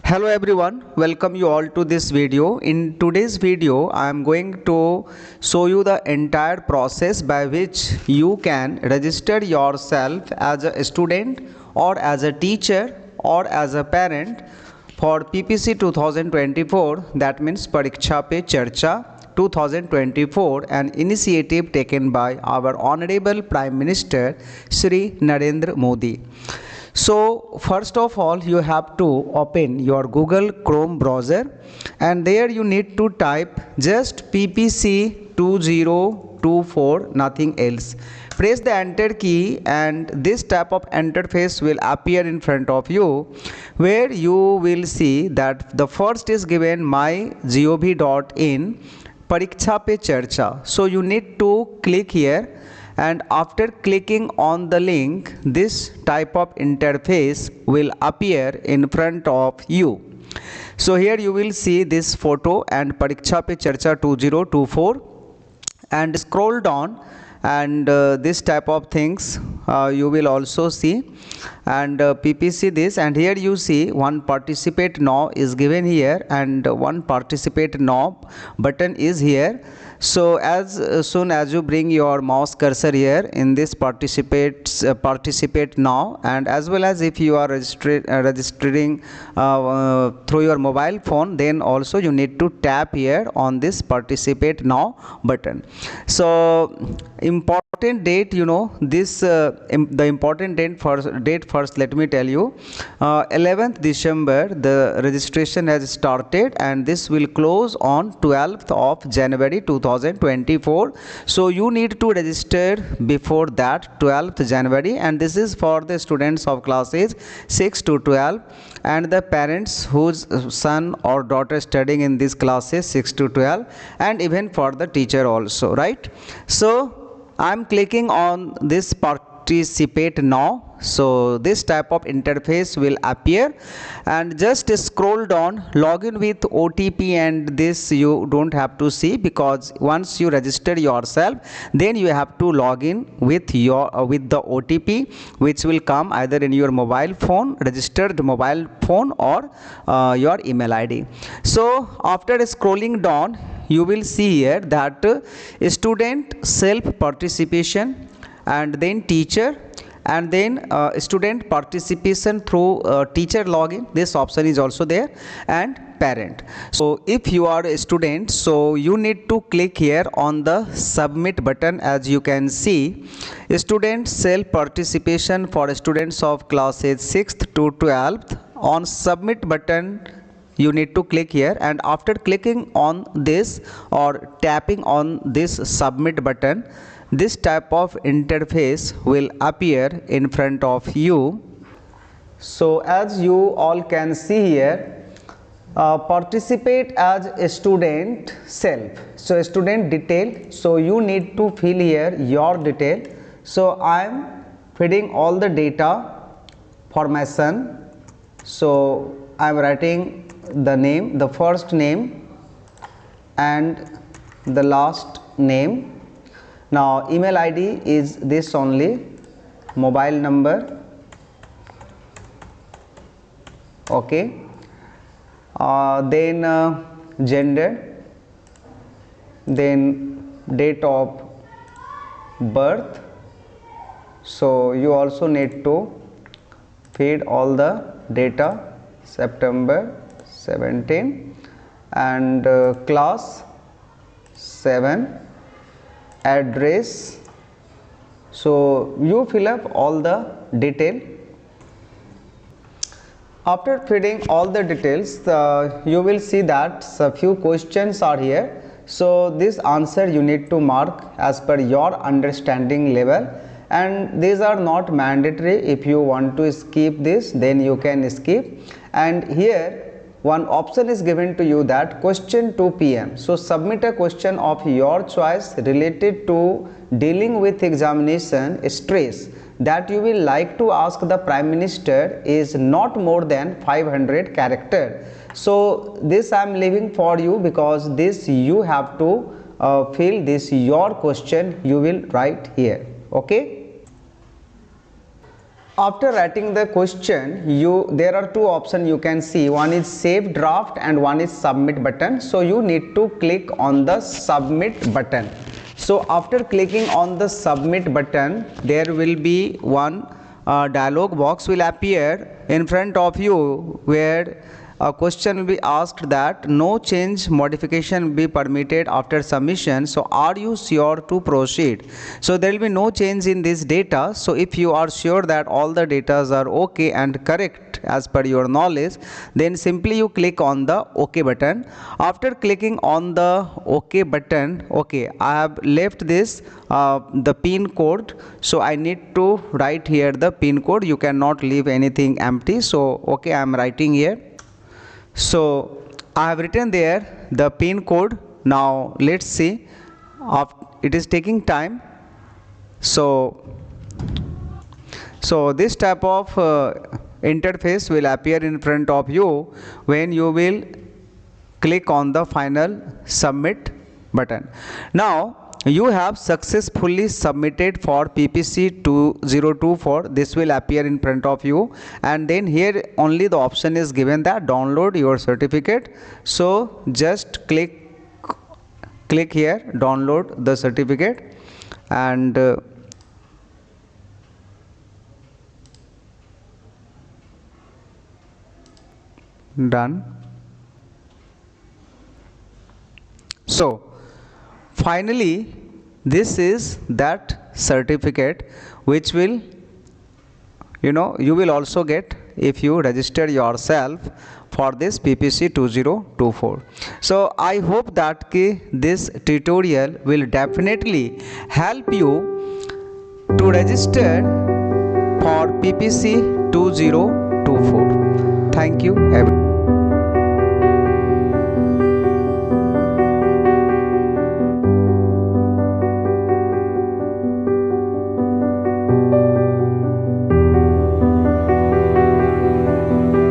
Hello everyone, welcome you all to this video. In today's video, I am going to show you the entire process by which you can register yourself as a student or as a teacher or as a parent for PPC 2024, that means Pariksha Pe Charcha 2024, an initiative taken by our Honorable Prime Minister Shri Narendra Modi. So first of all, you have to open your Google Chrome browser, and there you need to type just PPC 2024, nothing else. Press the enter key and this type of interface will appear in front of you, where you will see that the first is given mygov.in Pariksha Pe Charcha. So you need to click here, and after clicking on the link, this type of interface will appear in front of you. So here you will see this photo and Pariksha Pe Charcha 2024, and scroll down, and this type of things you will also see, and PPC this, and here you see one participate now is given here and one participate now button is here. So as soon as you bring your mouse cursor here in this participate now, and as well as if you are registering through your mobile phone, then also you need to tap here on this participate now button. So important date, this the important date first let me tell you. 11th December the registration has started, and this will close on 12th of January 2024. So you need to register before that 12th January, and this is for the students of classes 6 to 12 and the parents whose son or daughter studying in these classes 6 to 12, and even for the teacher also, right? So I am clicking on this participate now. So this type of interface will appear, and just scroll down, login with OTP, and this you don't have to see, because once you register yourself, then you have to log in with your with the OTP, which will come either in your mobile phone, registered mobile phone, or your email ID. So after scrolling down, you will see here that student self participation, and then teacher, and then student participation through teacher login, this option is also there, and parent. So if you are a student, so you need to click here on the submit button. As you can see, student self participation for students of classes 6th to 12th, on submit button you need to click here, and after clicking on this or tapping on this submit button, this type of interface will appear in front of you. So as you all can see here, participate as a student self, so student detail, so you need to fill here your detail. So I am feeding all the data for my son. So I am writing the name, the first name and the last name. Now email ID is this only, mobile number, okay. Then gender, then date of birth. So you also need to feed all the data, September 17, and class 7, address. So you fill up all the detail. After feeding all the details, you will see that a few questions are here. So this answer you need to mark as per your understanding level, and these are not mandatory. If you want to skip this, then you can skip. And here one option is given to you, that question 2 p.m. So submit a question of your choice related to dealing with examination stress that you will like to ask the Prime Minister is not more than 500 character. So this I am leaving for you, because this you have to fill this your question you will write here, okay. After writing the question, there are two options you can see. One is save draft and one is submit button. So you need to click on the submit button. So after clicking on the submit button, there will be one dialog box will appear in front of you, where a question will be asked that no change modification will be permitted after submission. So are you sure to proceed? So there will be no change in this data. So if you are sure that all the data are okay and correct as per your knowledge, then simply you click on the OK button. After clicking on the OK button, okay, I have left this the pin code, so I need to write here the pin code. You cannot leave anything empty. So okay, I am writing here. So I have written there the pin code. Now let's see, it is taking time. So this type of interface will appear in front of you when you will click on the final submit button. Now you have successfully submitted for PPC 2024. This will appear in front of you, and then here only the option is given that download your certificate. So just click here, download the certificate, and done. So finally, this is that certificate which will, you will also get if you register yourself for this PPC 2024. So I hope that this tutorial will definitely help you to register for PPC 2024. Thank you everyone.